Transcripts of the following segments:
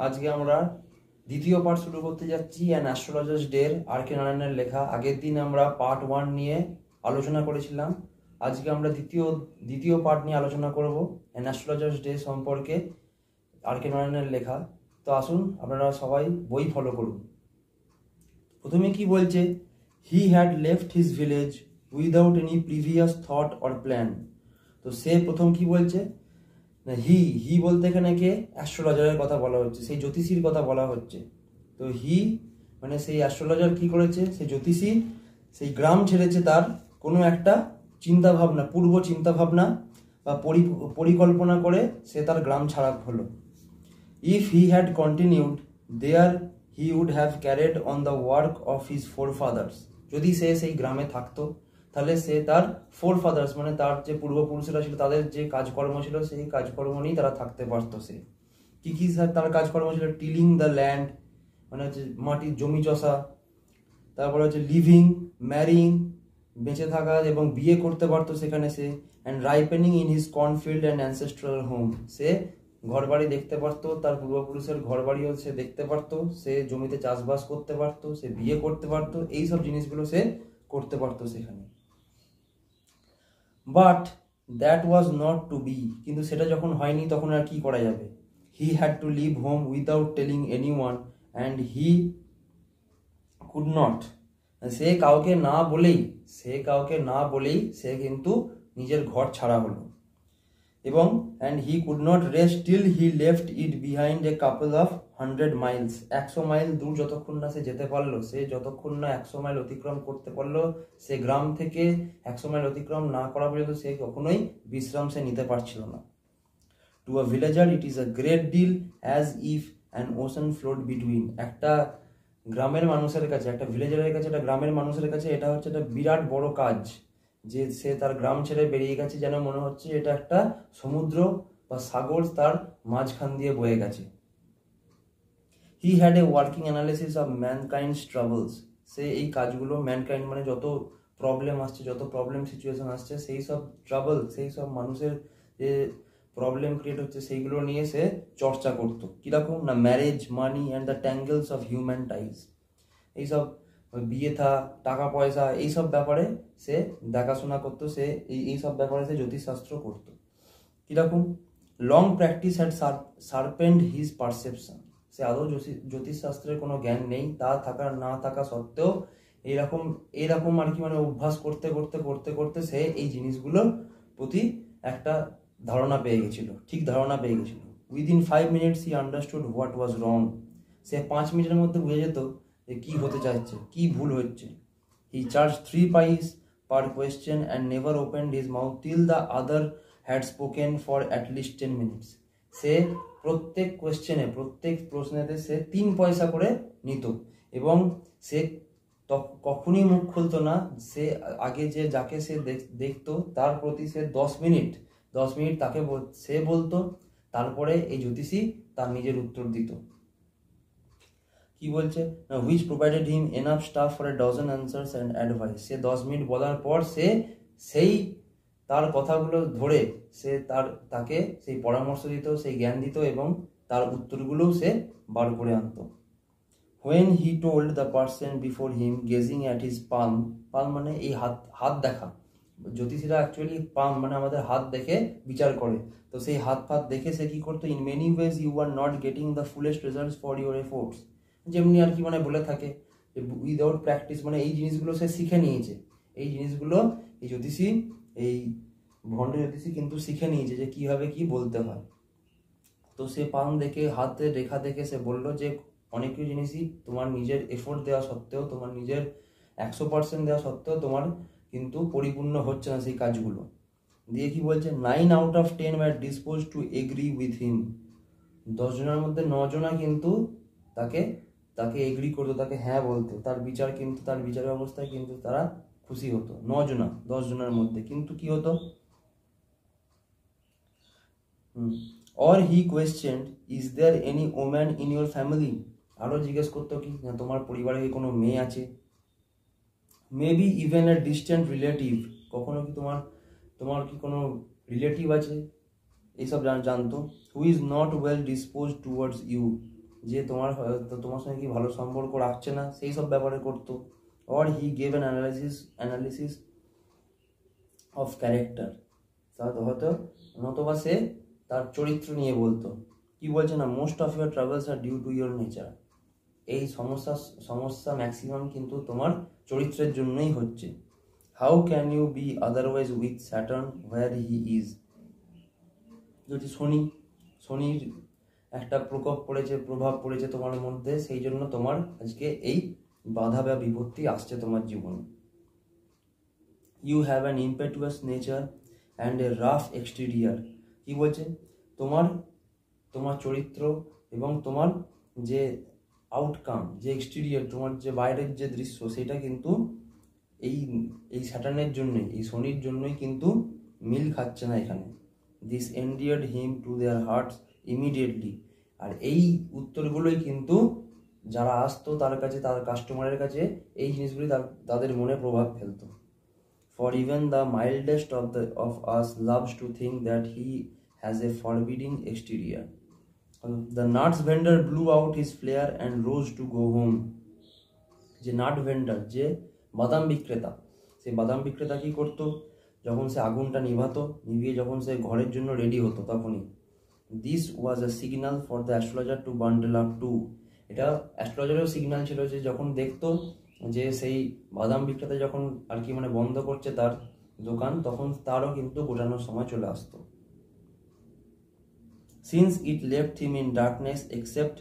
আজকে আমরা দ্বিতীয় পার্ট শুরু করতে যাচ্ছি অ্যান অ্যাস্ট্রোলজার্স ডে আর.কে নারায়ণের লেখা। আগের দিন আমরা পার্ট 1 নিয়ে আলোচনা করেছিলাম। আজকে আমরা দ্বিতীয় পার্ট নিয়ে আলোচনা করব অ্যান অ্যাস্ট্রোলজার্স ডে সম্পর্কে, আর.কে নারায়ণের লেখা। তো আসুন আপনারা সবাই বই ফলো করুন। প্রথমে কি বলছে, he had left his village without any previous thought or plan. তো সে প্রথম কি বলছে, হি বলতে এখানে কে, অ্যাস্ট্রোলজারের কথা বলা হচ্ছে, সেই জ্যোতিষীর কথা বলা হচ্ছে। তো হি মানে সেই অ্যাস্ট্রোলজার কি করেছে, সেই জ্যোতিষী সেই গ্রাম ছেড়েছে তার কোনো একটা চিন্তাভাবনা, পূর্ব চিন্তাভাবনা বা পরিকল্পনা করে সে তার গ্রাম ছাড়া হলো। If he had continued there he would have carried on the work of his forefathers. যদি সে সেই গ্রামে থাকতো তাহলে সে তার ফোরফাদার্স মানে তার যে পূর্বপুরুষরা ছিল তাদের যে কাজকর্ম ছিল সেই কাজকর্ম নিয়েই তারা থাকতে পারতো। সে কি তার কাজকর্ম ছিল, টিলিং দ্য ল্যান্ড মানে হচ্ছে মাটির জমি চষা, তারপরে হচ্ছে লিভিং, ম্যারিং বেঁচে থাকা এবং বিয়ে করতে পারতো সেখানে সে, and ripening in his cornfield and ancestral home. সে ঘরবাড়ি দেখতে পারতো, তার পূর্বপুরুষের ঘরবাড়িও সে দেখতে পারতো, সে জমিতে চাষবাস করতে পারতো, সে বিয়ে করতে পারতো, এইসব জিনিসগুলো সে করতে পারতো সেখানে। But that was not to be, কিন্তু সেটা যখন হয়নি তখন আর কি করা যাবে। He had to leave home without telling anyone and he could not, সে কাউকে না বলেই সে কিন্তু নিজের ঘর ছাড়া হলো। এবং and he could not rest till he left it behind A couple of 100 Miles. 100 mile দূর যতক্ষণ না সে যেতে পারলো, সে যতক্ষণ না 100 মাইল অতিক্রম করতে পারলো, সে গ্রাম থেকে 100 মাইল অতিক্রম না করা পর্যন্ত সে কখনোই বিশ্রাম সে নিতে পারছিল না। To a villager it is a great deal as if an ocean float between. একটা গ্রামের মানুষের কাছে, একটা ভিলেজারের কাছে, একটা গ্রামের মানুষের কাছে এটা হচ্ছে একটা বিরাট বড় কাজ যে সে তার গ্রাম ছেড়ে বেরিয়ে গেছে, যেন মনে হচ্ছে এটা একটা সমুদ্র বা সাগর তার মাঝখান দিয়ে বয়ে গেছে। He had a working analysis of mankind's travels. সে এই কাজগুলো, ম্যানকাইন্ড মানে যত প্রবলেম আসছে, যত প্রবলেম সিচুয়েশন আসছে, সেই সব ট্রাভেল, সেই সব মানুষের যে প্রবলেম ক্রিয়েট হচ্ছে সেইগুলো নিয়ে সে চর্চা করতো। কিরকম না, marriage, money and the tangles of human ties. এইসব বিয়ে থা, টাকা পয়সা, এইসব ব্যাপারে সে দেখাশোনা করতো, সে এইসব ব্যাপারে সে জ্যোতিষশাস্ত্র করতো। কিরকম, long practice had sharpened his perception. সে আদৌ জ্যোতিষশাস্ত্রের কোনো জ্ঞান নেই, তা না থাকা সত্ত্বেও এইরকম আর কি মানে অভ্যাস করতে সে এই জিনিসগুলোর প্রতি একটা ধারণা পেয়ে গেছিল, ঠিক ধারণা পেয়ে গেছিল। Within 5 minutes he understood what was wrong. সে 5 মিনিটের মধ্যে বুঝে যেত যে কি হতে চাইছে, কি ভুল হচ্ছে। হি charge 3 pice per question and never opened his mouth till the other had spoken for at least 10 minutes. সে প্রত্যেক প্রশ্নেতে সে 3 পয়সা করে নিত এবং সে কখনই মুখ খুলতো না। সে আগে যাকে সে দেখতো তার প্রতি সে 10 মিনিট তাকে সে বলতো, তারপরে এই জ্যোতিষী তার নিজের উত্তর দিত। কি বলছে, which provided him enough staff for a dozen answers and advice. Say 10 minute বলার পর সে সেই তার কথাগুলো ধরে সে তাকে সেই পরামর্শ দিত, সেই জ্ঞান দিত এবং তার উত্তরগুলোও সে বার করে আনতো। When he told the person before him gazing at his palm মানে এই হাত দেখা। জ্যোতিষীরা অ্যাকচুয়ালি পাম মানে আমাদের হাত দেখে বিচার করে। তো সেই হাত দেখে সে কি করতো, in many ways you are not getting the fullest results for your efforts. যেমনি আর কি মানে বলে থাকে যে উইদাউট প্র্যাকটিস মানে এই জিনিসগুলো সে শিখে নিয়েছে, এই জিনিসগুলো এই জ্যোতিষী, এই ভণ্ড জ্যোতিষী কিন্তু শিখে নিয়েছে যে কিভাবে কি বলতে হয়। তো সে পাম দেখে, হাতের রেখা দেখে সে বলল যে অনেক কিছু জিনিসই তোমার নিজের এফোর্ট দেওয়া সত্ত্বেও, তোমার নিজের 100% দেওয়া সত্ত্বেও তোমার কিন্তু পরিপূর্ণ হচ্ছে না সেই কাজগুলো। দিয়ে কি বলছে, 9 out of 10 were disposed to agree with him. 10 জনের মধ্যে 9 জনা কিন্তু তাকে এগ্রি করতো, তাকে হ্যাঁ বলতো, তার বিচারের অবস্থায় কিন্তু তারা খুশি হতো। 9 জনা 10 জনের মধ্যে। কিন্তু কি হতো, or he questioned, is there any woman in your family? আরো জিজ্ঞেস করতো কি, তোমার পরিবারে কি কোনো মেয়ে আছে? Maybe even a distant relative, কখনো কি তোমার কি কোনো রিলেটিভ আছে, এইসব জানতো। Who is not well disposed towards you, যে তোমার সঙ্গে কি ভালো সম্পর্ক রাখছে না, সেই সব ব্যাপারে করতো। Or he gave an analysis of character, হয়তো নতবা সে তার চরিত্র নিয়ে বলতো। কি বলছে না, most of your travels are due to your nature. এই সমস্যা ম্যাক্সিমাম কিন্তু তোমার চরিত্রের জন্যই হচ্ছে। How can you be otherwise with Saturn where he is. যদি শনির একটা প্রভাব পড়েছে তোমার মধ্যে, সেই জন্য তোমার আজকে এই বাধা বা বিপত্তি আসছে তোমার জীবনে। You have an impetuous nature and a rough exterior. কি বলছে, তোমার চরিত্র এবং তোমার যে আউটকাম, যে এক্সটেরিয়ার, তোমার যে বাইরের যে দৃশ্য, সেটা কিন্তু এই স্যাটার্নের জন্যই, এই শনির জন্যই কিন্তু মিল খাচ্ছে না এখানে। This endeared him to their hearts immediately. আর এই উত্তরগুলোই কিন্তু যারা আসতো তার কাছে, তার কাস্টমারের কাছে, এই জিনিসগুলি তাদের মনে প্রভাব ফেলতো। For even the mildest of us loves to think that he has a forbidding exterior. The nuts vendor blew out his flare and rose to go home. যে নাট ভেন্ডার, যে বাদাম বিক্রেতা, সেই বাদাম বিক্রেতা কি করতো, যখন সে আগুনটা নিভিয়ে যখন সে ঘরের জন্য রেডি হতো তখনই। This was a signal for the astrologer to bundle up to. এটা অ্যাস্ট্রোলজারেরও সিগন্যাল ছিল যে যখন দেখতো যে সেই বাদাম বিক্রেতা যখন আর কি মানে বন্ধ করছে তার দোকান, তখন তারও কিন্তু গোটানোর সময় চলে আসতো। Since it left him in darkness except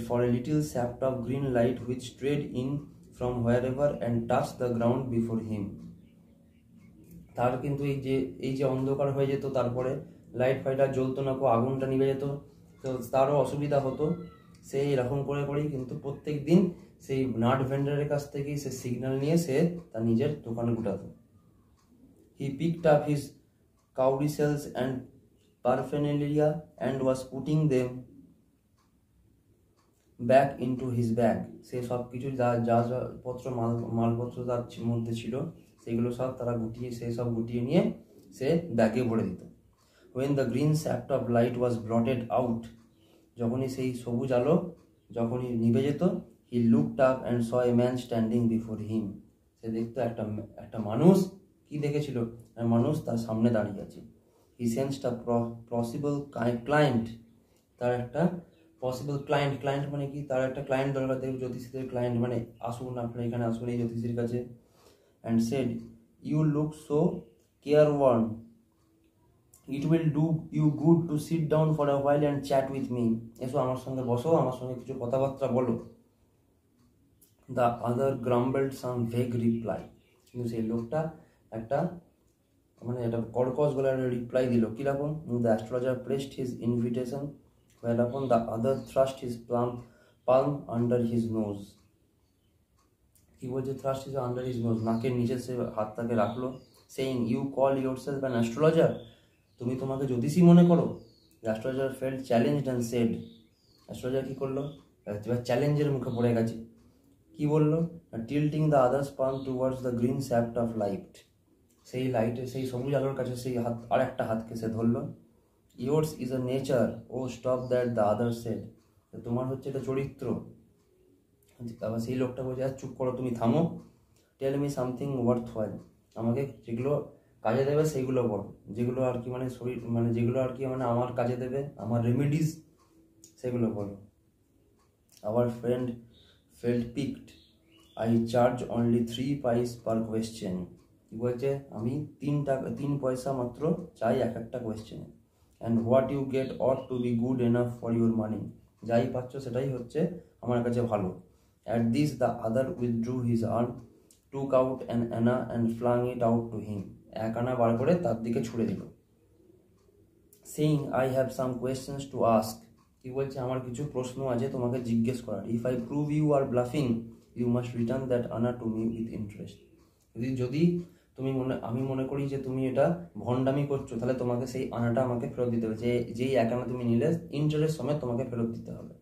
for a little shaft of green light which strayed in from wherever and touched the ground before him. তার কিন্তু এই যে অন্ধকার হয়ে যেত, তারপরে লাইট ফাইটার জ্বলতো না, আগুনটা নিভে যেত, তো তারও অসুবিধা হতো। সে এরকম করেই কিন্তু প্রত্যেক দিন সেই নাট ভেন্ডারের কাছ থেকেই সে সিগন্যাল নিয়ে সে তার নিজের দোকান গুটাতো। He picked up his cowrie shells and paraphernalia and was putting them back into his bag. সে সব কিছু যা মালপত্র তার মধ্যে ছিল, সেগুলো সব গুটিয়ে নিয়ে সে ব্যাগে ভরে দিত। When the green shaft of light was blotted out, যখনই সেই সবুজ আলো যখনই নিভে যেত, he looked up and saw a man standing before him. সে দেখতো একটা মানুষ, কি দেখেছিল, মানুষ তার সামনে দাঁড়িয়ে আছে। He sensed a possible client. তার একটা পসিবল ক্লায়েন্ট মানে কি, তার একটা ক্লায়েন্ট দরকার, জ্যোতিষীদের ক্লায়েন্ট, মানে আসুন আপনার এখানে আসুন এই জ্যোতিষীর কাছে। And said, you look so careworn. It will do you good to sit down for a while and chat with me. এসো আমার সঙ্গে বসো, আমার সঙ্গে কিছু কথাবার্তা বলো। The other grumbled some vague reply. কিন্তু সেই লোকটা একটা কর্কশ গলার রিপ্লাই দিল। কিরকম? The astrologer pressed his invitation, whereupon the other thrust his palm under his nose. কি বলছে, thrust his under his nose, নাকের নিচে সে হাতটাকে রাখলো, saying, you call yourself an astrologer? তুমি তোমাকে জ্যোতিষী মনে করো? The astrologer felt challenged and said, astrologer কি করলো, এবার চ্যালেঞ্জের মুখে পড়ে গেছে। কি বললো? tilting the other's palm towards the green shaft of light. সেই সেই সবুজ আলোর কাছে সেই আর একটা হাতকে সে ধরলো। yours is a nature, oh stop that, the other said. তোমার হচ্ছে এটা চরিত্র। আবার সেই লোকটা বলছে, চুপ করো, তুমি থামো। tell me something worthwhile. আমাকে যেগুলো কাজে দেবে সেইগুলো বলো, যেগুলো আর কি মানে শরীর যেগুলো আর কি আমার কাজে দেবে, আমার রেমেডিস, সেগুলো বলো। our friend felt piqued. I charge only 3 paise per question. কি বলছে, আমি 3 পয়সা মাত্র চাই একটা কোয়েশ্চেনে। and what you get ought to be good enough for your money. যাই পাচ্ছ সেটাই হচ্ছে আমার কাছে ভালো। at this the other withdrew his arm, took out an anna and flung it out to him. এক আনা বার করে তার দিকে ছুড়ে দিল। saying, I have some questions to ask. কি বলছে, আমার কিছু প্রশ্ন আছে তোমাকে জিজ্ঞেস করার। if I prove you are bluffing, you must return that anna to me with interest. যদি আমি মনে করি যে তুমি এটা ভণ্ডামি করছো, তাহলে তোমাকে সেই আনাটা আমাকে ফেরত দিতে হবে, যেই এক আনা তুমি নিলে ইন্টারেস্ট সমেত তোমাকে ফেরত দিতে হবে।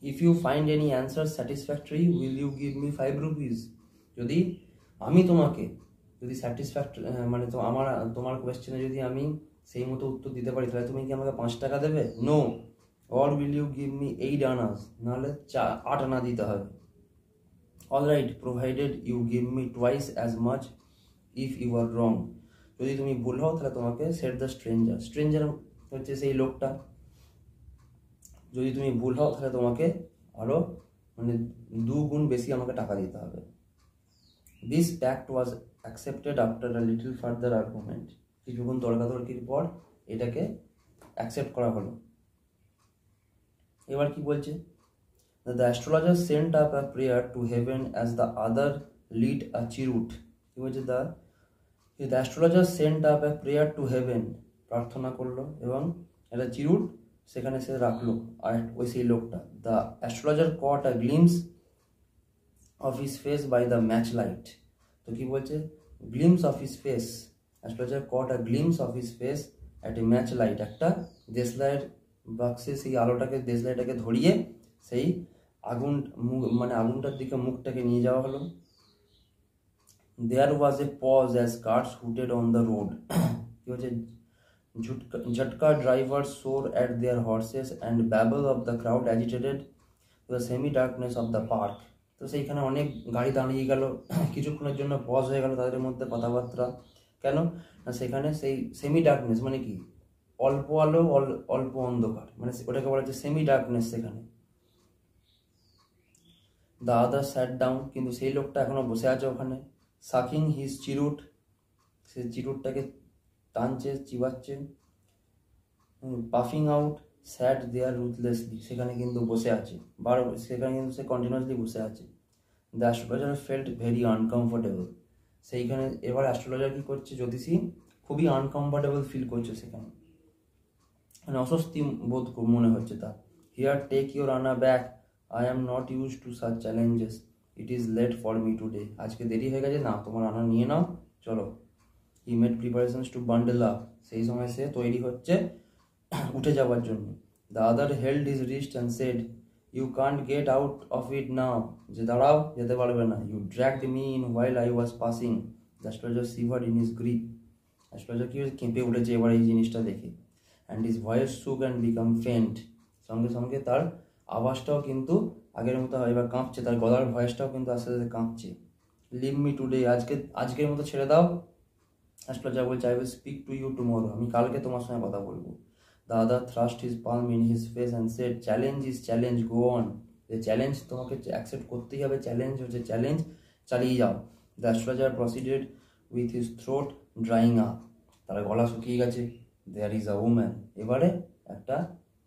if you find any answer satisfactory, will you give me 5 rupees? যদি স্যাটিসফ্যাক্টরি তোমার কোয়েশ্চেনে যদি আমি সেই মতো উত্তর দিতে পারি, তাহলে তুমি কি আমাকে 5 টাকা দেবে? No, or will you give me 8 annas, নাহলে 8 আনা দিতে হবে। all right provided you give me twice as much if you are wrong, যদি তুমি ভুল হও তাহলে তোমাকে said the stranger, stranger হচ্ছে সেই লোকটা, যদি তুমি ভুল হও তাহলে তোমাকে আরো মানে 2 গুণ বেশি আমাকে টাকা দিতে হবে। this pact was accepted after a little further argument, কিছুক্ষণ তর্কাতর্কির পর এটাকে অ্যাকসেপ্ট করা হলো। এবার কি বলছে, the astrologer sent up a prayer to heaven as the other lit a cheroot, কি বলছে, the astrologer sent up a prayer to heaven, প্রার্থনা করলো এবং একটা চিরুট সেখানে সে রাখলো, আর ওই সেই লোকটা, the astrologer caught a glimpse of his face by the match light, তো কি বলছে, glimpse of his face, astrologer caught a glimpse of his face at a match light, একটা দেশলাইট বাক্সে সেই আলোটাকে দেশলাইটাকে ধরিয়ে সেই আগুন মানে আগুনটার দিকে মুখটাকে নিয়ে যাওয়া হলো। there was a pause as cars hooted on the road, কি হচ্ছে, ঝটকা drivers swore at their horses and babble of the crowd agitated the semi darkness of the park, তো সেইখানে অনেক গাড়ি দাঁড়িয়ে গেল, কিছুক্ষণের জন্য পজ হয়ে গেল তাদের মধ্যে কথাবার্তা, কেন না সেখানে সেই সেমি ডার্কনেস মানে কি, অল্প আলো অল্প অন্ধকার, মানে ওটাকে বলা হচ্ছে সেমি ডার্কনেস সেখানে। the other sat down, কিন্তু সেই লোকটা এখনো বসে আছে ওখানে, sucking his চিরুট, সে চিরুটটাকে টানছে চিবাচ্ছে, puffing out sat there ruthlessly, সেখানে কিন্তু বসে আছে, সেখানে কিন্তু সে কন্টিনিউয়াসলি বসে আছে। the astrologer felt very uncomfortable, সেইখানে এবার অ্যাস্ট্রোলজার কি করছে, জ্যোতিষী খুবই আনকমফোর্টেবল ফিল করছে সেখানে, মানে অস্বস্তি বোধ মনে হচ্ছে তার। here take your Anna back, I am not used to such challenges, it is late for me today, আজকে দেরি হয়ে গেছে, না তোমার আনা নিয়ে নাও চলো। he made preparations to bundle up, সেই সময় সে তৈরি হচ্ছে উঠে যাওয়ার জন্য। the other held his wrist and said, you can't get out of it now, যে দাঁড়াও যেতে পারবে না, you dragged me in while I was passing, the astrologer shivered in his grip, astrologer কি কেঁপে উঠেছে এবার এই জিনিসটা দেখে, and his voice shook and become faint, সঙ্গে সঙ্গে তার আওয়াজটাও কিন্তু আগের মতো এবার কাঁপছে, তার গলার ভয়েসটাও কিন্তু আস্তে আস্তে কাঁপছে। leave me today, আজকের মতো ছেড়ে দাও, অ্যাস্ট্রোলজার বলছে, I will speak to you tomorrow, আমি কালকে তোমার সঙ্গে কথা বলবো। the other thrust his palm in his face and said, challenge is challenge, go on, the challenge তোমাকে অ্যাকসেপ্ট করতেই হবে, চ্যালেঞ্জ হচ্ছে চ্যালেঞ্জ, চালিয়ে যাও। the astrologer proceeded with his throat drying up, তার গলা শুকিয়ে গেছে, there is a woman, এবারে একটা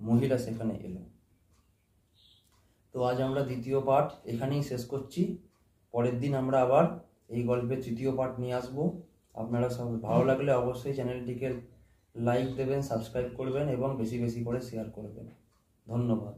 মহিলা সেখানে এলো। তো আজ আমরা দ্বিতীয় পার্ট এখানেই শেষ করছি, পরের দিন আমরা আবার এই গল্পের তৃতীয় পার্ট নিয়ে আসবো। আপনারা সব ভালো লাগলে অবশ্যই চ্যানেলটিকে লাইক দেবেন, সাবস্ক্রাইব করবেন এবং বেশি বেশি করে শেয়ার করবেন। ধন্যবাদ।